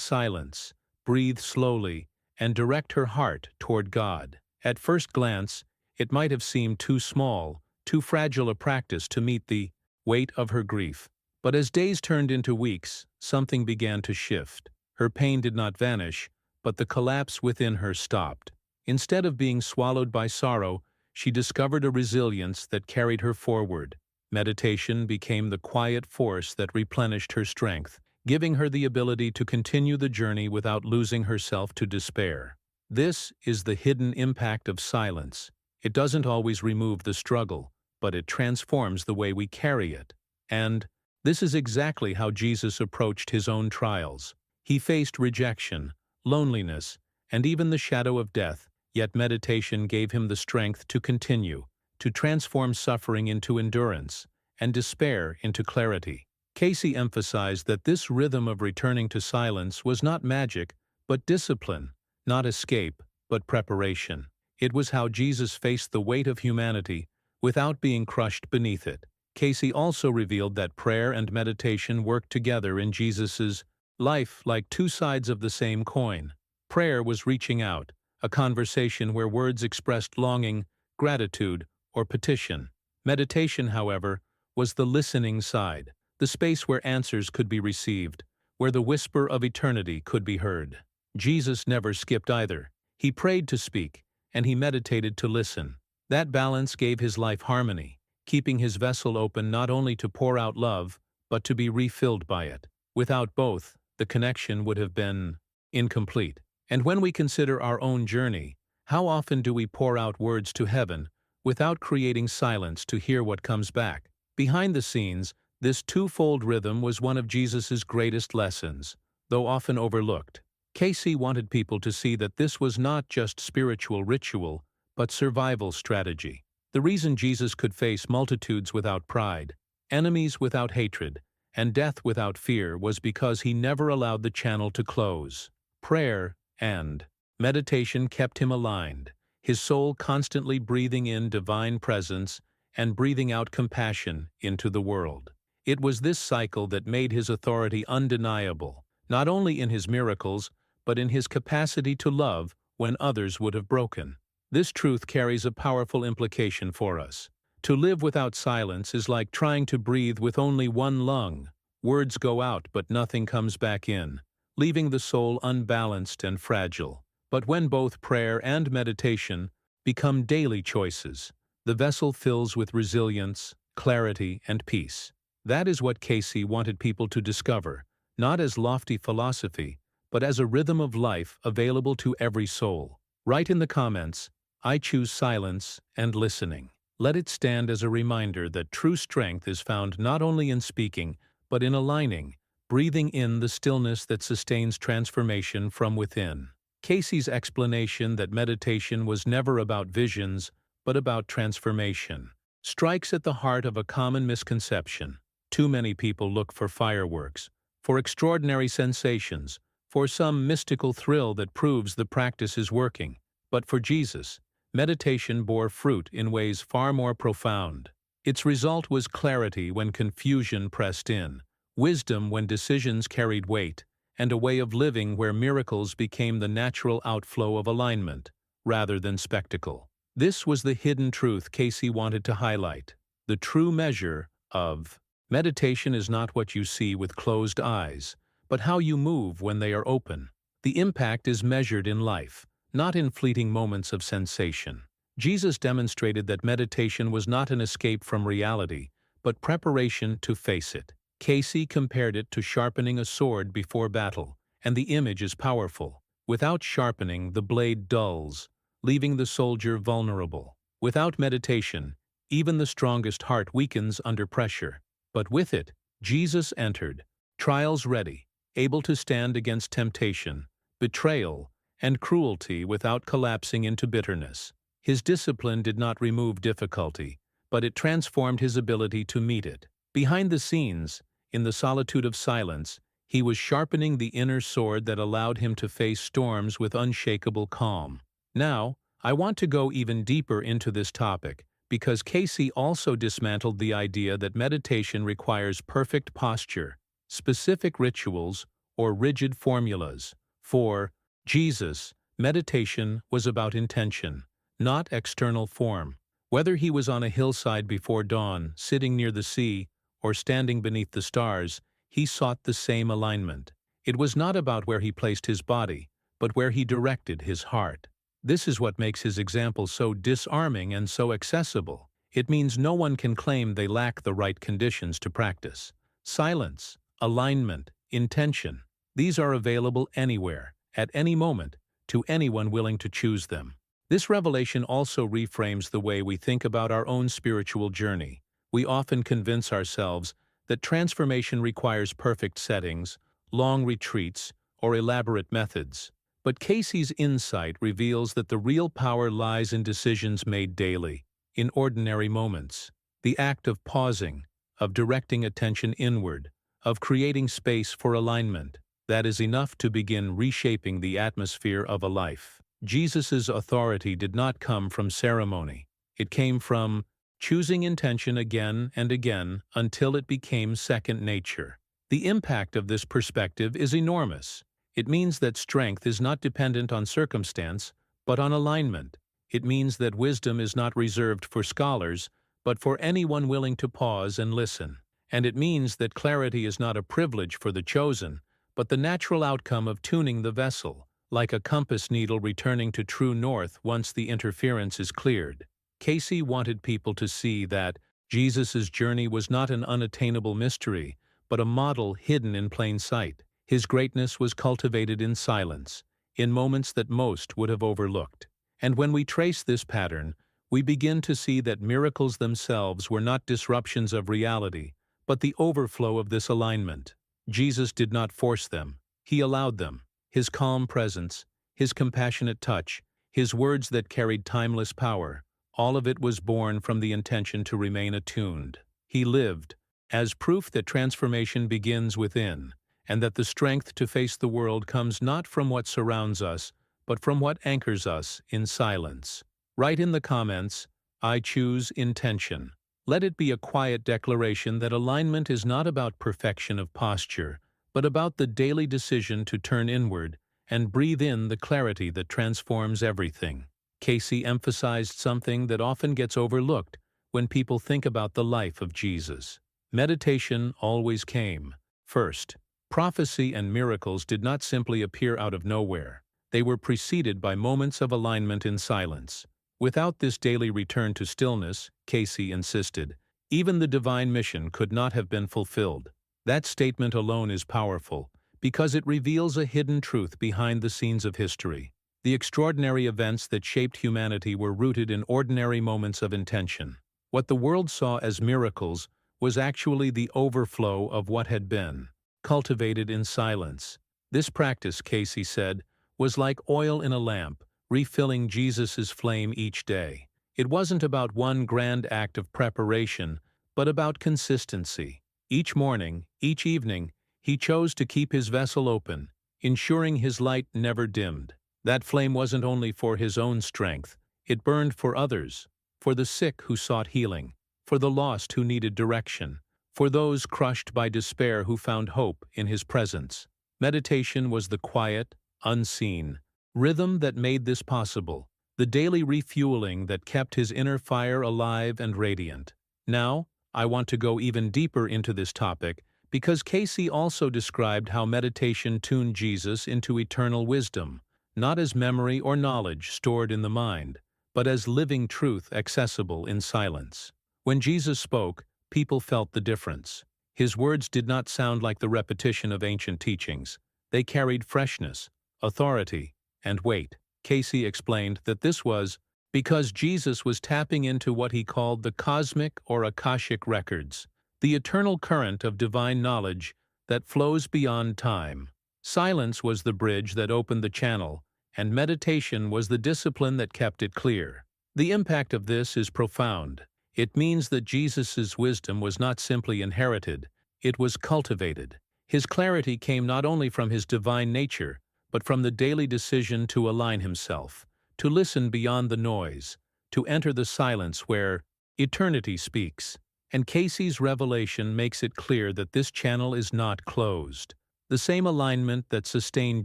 silence, breathe slowly, and direct her heart toward God. At first glance, it might have seemed too small, too fragile a practice to meet the weight of her grief. But as days turned into weeks, something began to shift. Her pain did not vanish, but the collapse within her stopped. Instead of being swallowed by sorrow, she discovered a resilience that carried her forward. Meditation became the quiet force that replenished her strength, giving her the ability to continue the journey without losing herself to despair. This is the hidden impact of silence. It doesn't always remove the struggle, but it transforms the way we carry it. And this is exactly how Jesus approached his own trials. He faced rejection, loneliness, and even the shadow of death, yet meditation gave him the strength to continue, to transform suffering into endurance, and despair into clarity. Cayce emphasized that this rhythm of returning to silence was not magic, but discipline, not escape, but preparation. It was how Jesus faced the weight of humanity without being crushed beneath it. Cayce also revealed that prayer and meditation worked together in Jesus's life like two sides of the same coin. Prayer was reaching out, a conversation where words expressed longing, gratitude, or petition. Meditation, however, was the listening side, the space where answers could be received, where the whisper of eternity could be heard. Jesus never skipped either. He prayed to speak, and he meditated to listen. That balance gave his life harmony, keeping his vessel open not only to pour out love, but to be refilled by it. Without both, the connection would have been incomplete. And when we consider our own journey, how often do we pour out words to heaven without creating silence to hear what comes back? Behind the scenes, this twofold rhythm was one of Jesus's greatest lessons, though often overlooked. Cayce wanted people to see that this was not just spiritual ritual, but survival strategy. The reason Jesus could face multitudes without pride, enemies without hatred, and death without fear was because he never allowed the channel to close. Prayer and meditation kept him aligned, his soul constantly breathing in divine presence and breathing out compassion into the world. It was this cycle that made his authority undeniable, not only in his miracles, but in his capacity to love when others would have broken. This truth carries a powerful implication for us. To live without silence is like trying to breathe with only one lung. Words go out, but nothing comes back in, leaving the soul unbalanced and fragile. But when both prayer and meditation become daily choices, the vessel fills with resilience, clarity, and peace. That is what Cayce wanted people to discover, not as lofty philosophy, but as a rhythm of life available to every soul. Write in the comments, "I choose silence and listening." Let it stand as a reminder that true strength is found not only in speaking, but in aligning, breathing in the stillness that sustains transformation from within. Cayce's explanation that meditation was never about visions, but about transformation, strikes at the heart of a common misconception. Too many people look for fireworks, for extraordinary sensations, for some mystical thrill that proves the practice is working. But for Jesus, meditation bore fruit in ways far more profound. Its result was clarity when confusion pressed in, wisdom when decisions carried weight, and a way of living where miracles became the natural outflow of alignment, rather than spectacle. This was the hidden truth Cayce wanted to highlight. The true measure of meditation is not what you see with closed eyes, but how you move when they are open. The impact is measured in life, not in fleeting moments of sensation. Jesus demonstrated that meditation was not an escape from reality, but preparation to face it. Cayce compared it to sharpening a sword before battle, and the image is powerful. Without sharpening, the blade dulls, leaving the soldier vulnerable. Without meditation, even the strongest heart weakens under pressure. But with it, Jesus entered, trials ready, able to stand against temptation, betrayal, and cruelty without collapsing into bitterness. His discipline did not remove difficulty, but it transformed his ability to meet it. Behind the scenes, in the solitude of silence, he was sharpening the inner sword that allowed him to face storms with unshakable calm. Now, I want to go even deeper into this topic, because Cayce also dismantled the idea that meditation requires perfect posture, specific rituals, or rigid formulas. For Jesus, meditation was about intention, not external form. Whether he was on a hillside before dawn, sitting near the sea, or standing beneath the stars, he sought the same alignment. It was not about where he placed his body, but where he directed his heart. This is what makes his example so disarming and so accessible. It means no one can claim they lack the right conditions to practice. Silence, alignment, intention, these are available anywhere, at any moment, to anyone willing to choose them. This revelation also reframes the way we think about our own spiritual journey. We often convince ourselves that transformation requires perfect settings, long retreats, or elaborate methods. But Cayce's insight reveals that the real power lies in decisions made daily, in ordinary moments. The act of pausing, of directing attention inward, of creating space for alignment, that is enough to begin reshaping the atmosphere of a life. Jesus' authority did not come from ceremony. It came from choosing intention again and again until it became second nature. The impact of this perspective is enormous. It means that strength is not dependent on circumstance, but on alignment. It means that wisdom is not reserved for scholars, but for anyone willing to pause and listen. And it means that clarity is not a privilege for the chosen, but the natural outcome of tuning the vessel, like a compass needle returning to true north once the interference is cleared. Cayce wanted people to see that Jesus' journey was not an unattainable mystery, but a model hidden in plain sight. His greatness was cultivated in silence, in moments that most would have overlooked. And when we trace this pattern, we begin to see that miracles themselves were not disruptions of reality, but the overflow of this alignment. Jesus did not force them, he allowed them. His calm presence, his compassionate touch, his words that carried timeless power, all of it was born from the intention to remain attuned. He lived, as proof that transformation begins within, and that the strength to face the world comes not from what surrounds us, but from what anchors us in silence. Write in the comments, "I choose intention." Let it be a quiet declaration that alignment is not about perfection of posture, but about the daily decision to turn inward and breathe in the clarity that transforms everything. Cayce emphasized something that often gets overlooked when people think about the life of Jesus. Meditation always came, First, prophecy and miracles did not simply appear out of nowhere. They were preceded by moments of alignment in silence. Without this daily return to stillness, Cayce insisted, even the divine mission could not have been fulfilled. That statement alone is powerful, because it reveals a hidden truth behind the scenes of history. The extraordinary events that shaped humanity were rooted in ordinary moments of intention. What the world saw as miracles was actually the overflow of what had been, cultivated in silence. This practice, Cayce said, was like oil in a lamp, refilling Jesus's flame each day. It wasn't about one grand act of preparation, but about consistency. Each morning, each evening, he chose to keep his vessel open, ensuring his light never dimmed. That flame wasn't only for his own strength, it burned for others, for the sick who sought healing, for the lost who needed direction, for those crushed by despair who found hope in his presence. Meditation was the quiet, unseen rhythm that made this possible, the daily refueling that kept his inner fire alive and radiant. Now, I want to go even deeper into this topic because Cayce also described how meditation tuned Jesus into eternal wisdom, not as memory or knowledge stored in the mind, but as living truth accessible in silence. When Jesus spoke, people felt the difference. His words did not sound like the repetition of ancient teachings. They carried freshness, authority, and weight. Cayce explained that this was because Jesus was tapping into what he called the cosmic or Akashic records, the eternal current of divine knowledge that flows beyond time. Silence was the bridge that opened the channel, and meditation was the discipline that kept it clear. The impact of this is profound. It means that Jesus's wisdom was not simply inherited, it was cultivated. His clarity came not only from his divine nature, but from the daily decision to align himself, to listen beyond the noise, to enter the silence where eternity speaks. And Cayce's revelation makes it clear that this channel is not closed. The same alignment that sustained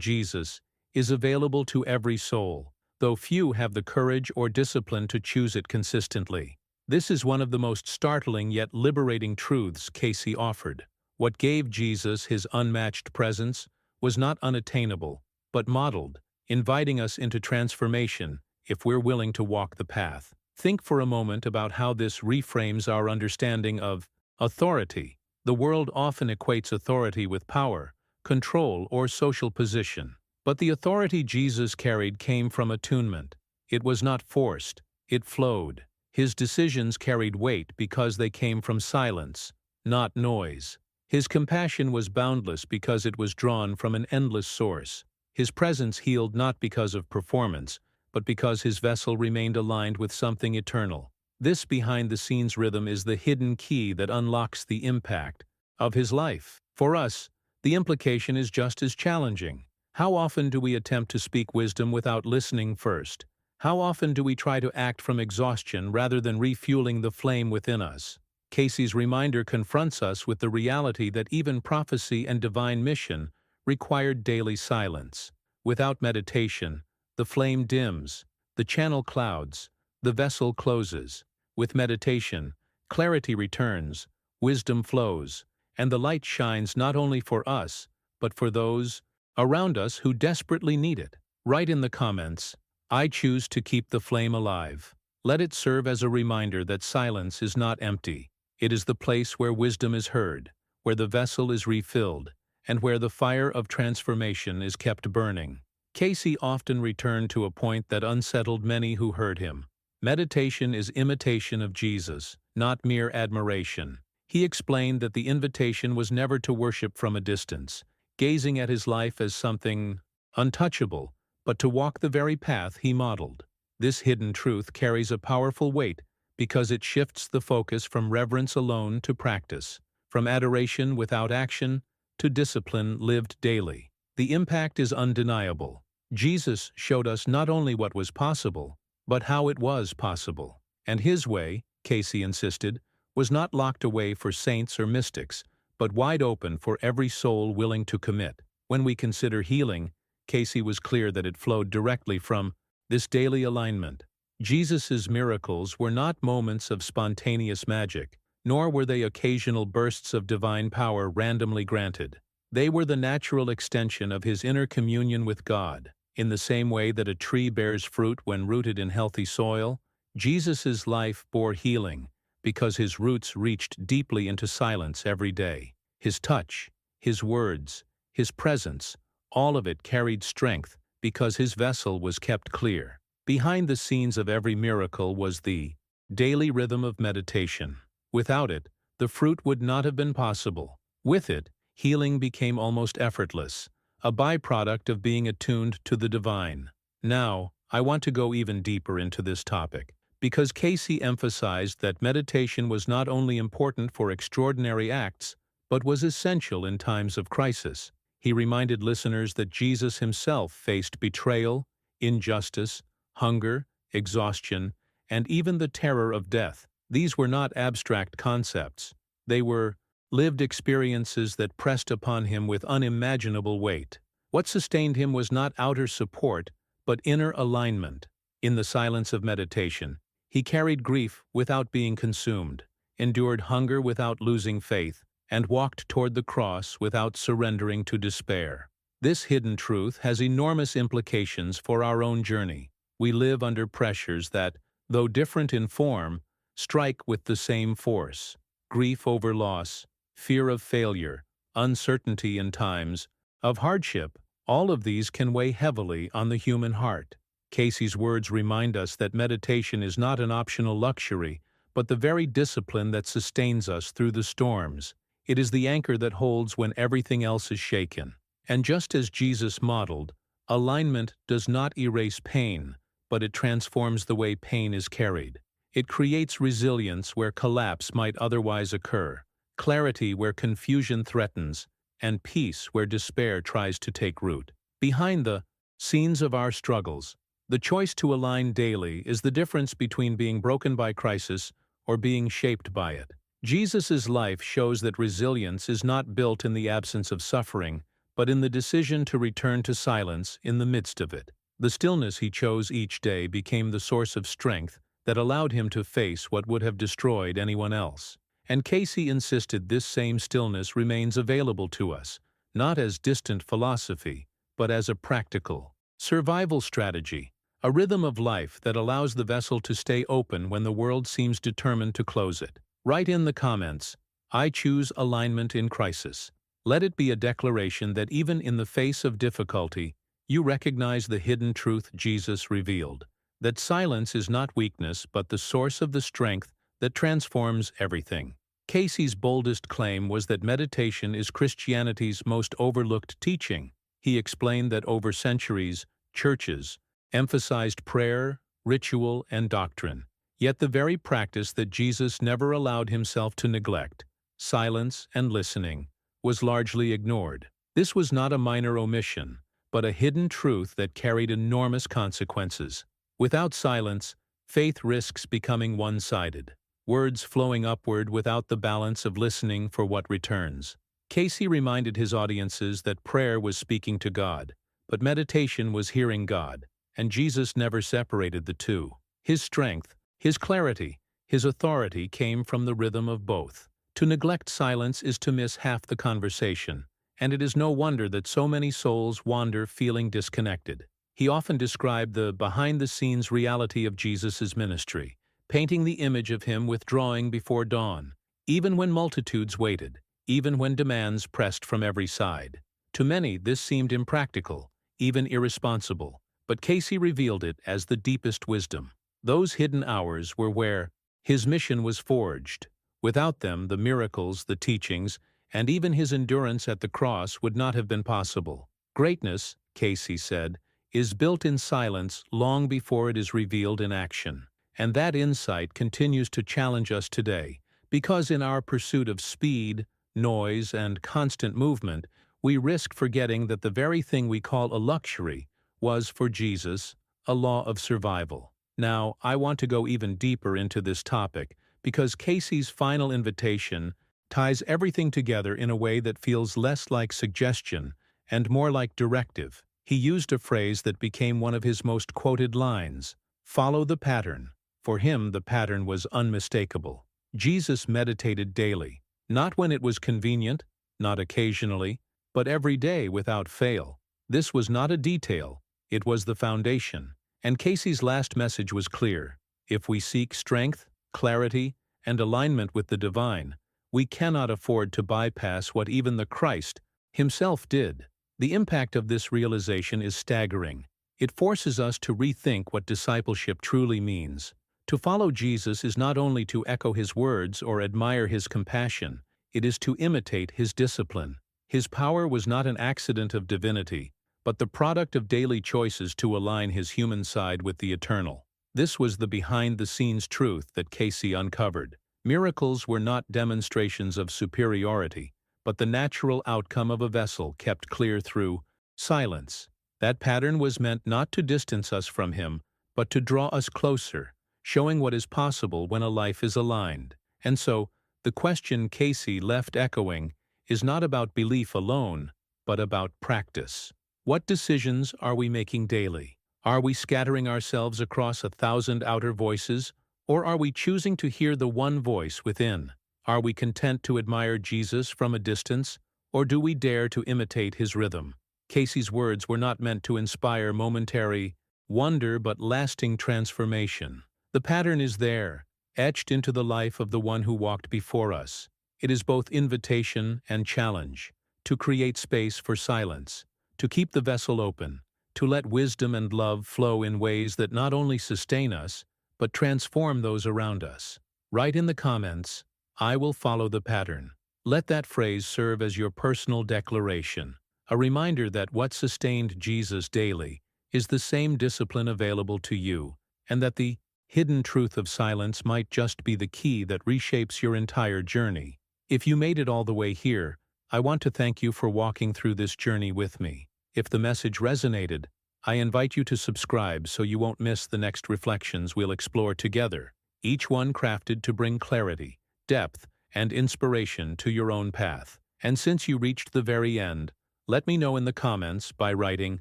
Jesus is available to every soul, though few have the courage or discipline to choose it consistently. This is one of the most startling yet liberating truths Cayce offered. What gave Jesus his unmatched presence was not unattainable, but modeled, inviting us into transformation if we're willing to walk the path. Think for a moment about how this reframes our understanding of authority. The world often equates authority with power, control, or social position. But the authority Jesus carried came from attunement. It was not forced, it flowed. His decisions carried weight because they came from silence, not noise. His compassion was boundless because it was drawn from an endless source. His presence healed not because of performance, but because his vessel remained aligned with something eternal. This behind-the-scenes rhythm is the hidden key that unlocks the impact of his life. For us, the implication is just as challenging. How often do we attempt to speak wisdom without listening first? How often do we try to act from exhaustion rather than refueling the flame within us? Cayce's reminder confronts us with the reality that even prophecy and divine mission required daily silence. Without meditation, the flame dims, the channel clouds, the vessel closes. With meditation, clarity returns, wisdom flows, and the light shines not only for us, but for those around us who desperately need it. Write in the comments, "I choose to keep the flame alive." Let it serve as a reminder that silence is not empty. It is the place where wisdom is heard, where the vessel is refilled, and where the fire of transformation is kept burning. Cayce often returned to a point that unsettled many who heard him. Meditation is imitation of Jesus, not mere admiration. He explained that the invitation was never to worship from a distance, gazing at his life as something untouchable, but to walk the very path he modeled. This hidden truth carries a powerful weight because it shifts the focus from reverence alone to practice, from adoration without action to discipline lived daily. The impact is undeniable. Jesus showed us not only what was possible, but how it was possible. And his way, Cayce insisted, was not locked away for saints or mystics, but wide open for every soul willing to commit. When we consider healing, Cayce was clear that it flowed directly from this daily alignment. Jesus's miracles were not moments of spontaneous magic. nor were they occasional bursts of divine power randomly granted. They were the natural extension of his inner communion with God. In the same way that a tree bears fruit when rooted in healthy soil, Jesus' life bore healing because his roots reached deeply into silence every day. His touch, his words, his presence, all of it carried strength because his vessel was kept clear. Behind the scenes of every miracle was the daily rhythm of meditation. Without it, the fruit would not have been possible. With it, healing became almost effortless, a byproduct of being attuned to the divine. Now, I want to go even deeper into this topic, because Cayce emphasized that meditation was not only important for extraordinary acts, but was essential in times of crisis. He reminded listeners that Jesus himself faced betrayal, injustice, hunger, exhaustion, and even the terror of death. These were not abstract concepts. They were lived experiences that pressed upon him with unimaginable weight. What sustained him was not outer support, but inner alignment. In the silence of meditation, he carried grief without being consumed, endured hunger without losing faith, and walked toward the cross without surrendering to despair. This hidden truth has enormous implications for our own journey. We live under pressures that, though different in form, strike with the same force. Grief over loss, fear of failure, uncertainty in times of hardship, all of these can weigh heavily on the human heart. Cayce's words remind us that meditation is not an optional luxury, but the very discipline that sustains us through the storms. It is the anchor that holds when everything else is shaken. And just as Jesus modeled, alignment does not erase pain, but it transforms the way pain is carried. It creates resilience where collapse might otherwise occur, clarity where confusion threatens, and peace where despair tries to take root. Behind the scenes of our struggles, the choice to align daily is the difference between being broken by crisis or being shaped by it. Jesus' life shows that resilience is not built in the absence of suffering, but in the decision to return to silence in the midst of it. The stillness he chose each day became the source of strength that allowed him to face what would have destroyed anyone else. And Cayce insisted this same stillness remains available to us, not as distant philosophy, but as a practical survival strategy, a rhythm of life that allows the vessel to stay open when the world seems determined to close it. Write in the comments, "I choose alignment in crisis." Let it be a declaration that even in the face of difficulty, you recognize the hidden truth Jesus revealed, that silence is not weakness but the source of the strength that transforms everything. Cayce's boldest claim was that meditation is Christianity's most overlooked teaching. He explained that over centuries, churches emphasized prayer, ritual, and doctrine. Yet the very practice that Jesus never allowed himself to neglect, silence and listening, was largely ignored. This was not a minor omission, but a hidden truth that carried enormous consequences. Without silence, faith risks becoming one-sided, words flowing upward without the balance of listening for what returns. Cayce reminded his audiences that prayer was speaking to God, but meditation was hearing God, and Jesus never separated the two. His strength, his clarity, his authority came from the rhythm of both. To neglect silence is to miss half the conversation, and it is no wonder that so many souls wander feeling disconnected. He often described the behind-the-scenes reality of Jesus' ministry, painting the image of him withdrawing before dawn, even when multitudes waited, even when demands pressed from every side. To many, this seemed impractical, even irresponsible, but Cayce revealed it as the deepest wisdom. Those hidden hours were where his mission was forged. Without them, the miracles, the teachings, and even his endurance at the cross would not have been possible. Greatness, Cayce said, is built in silence long before it is revealed in action. And that insight continues to challenge us today, because in our pursuit of speed, noise, and constant movement, we risk forgetting that the very thing we call a luxury was, for Jesus, a law of survival. Now, I want to go even deeper into this topic, because Cayce's final invitation ties everything together in a way that feels less like suggestion and more like directive. He used a phrase that became one of his most quoted lines, "Follow the pattern." For him, the pattern was unmistakable. Jesus meditated daily, not when it was convenient, not occasionally, but every day without fail. This was not a detail, it was the foundation. And Cayce's last message was clear. If we seek strength, clarity, and alignment with the divine, we cannot afford to bypass what even the Christ himself did. The impact of this realization is staggering. It forces us to rethink what discipleship truly means. To follow Jesus is not only to echo his words or admire his compassion, it is to imitate his discipline. His power was not an accident of divinity, but the product of daily choices to align his human side with the eternal. This was the behind-the-scenes truth that Cayce uncovered. Miracles were not demonstrations of superiority, but the natural outcome of a vessel kept clear through silence. That pattern was meant not to distance us from him, but to draw us closer, showing what is possible when a life is aligned. And so, the question Cayce left echoing is not about belief alone, but about practice. What decisions are we making daily? Are we scattering ourselves across 1,000 outer voices, or are we choosing to hear the one voice within? Are we content to admire Jesus from a distance, or do we dare to imitate his rhythm? Cayce's words were not meant to inspire momentary wonder but lasting transformation. The pattern is there, etched into the life of the one who walked before us. It is both invitation and challenge, to create space for silence, to keep the vessel open, to let wisdom and love flow in ways that not only sustain us, but transform those around us. Write in the comments, "I will follow the pattern." Let that phrase serve as your personal declaration, a reminder that what sustained Jesus daily is the same discipline available to you, and that the hidden truth of silence might just be the key that reshapes your entire journey. If you made it all the way here, I want to thank you for walking through this journey with me. If the message resonated, I invite you to subscribe so you won't miss the next reflections we'll explore together, each one crafted to bring clarity, depth, and inspiration to your own path. And since you reached the very end, let me know in the comments by writing,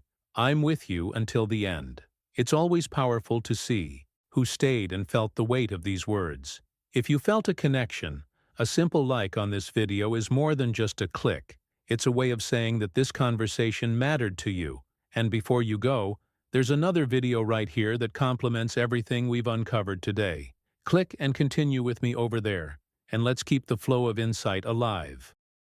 "I'm with you until the end." It's always powerful to see who stayed and felt the weight of these words. If you felt a connection, a simple like on this video is more than just a click. It's a way of saying that this conversation mattered to you. And before you go, there's another video right here that complements everything we've uncovered today. Click and continue with me over there, and let's keep the flow of insight alive.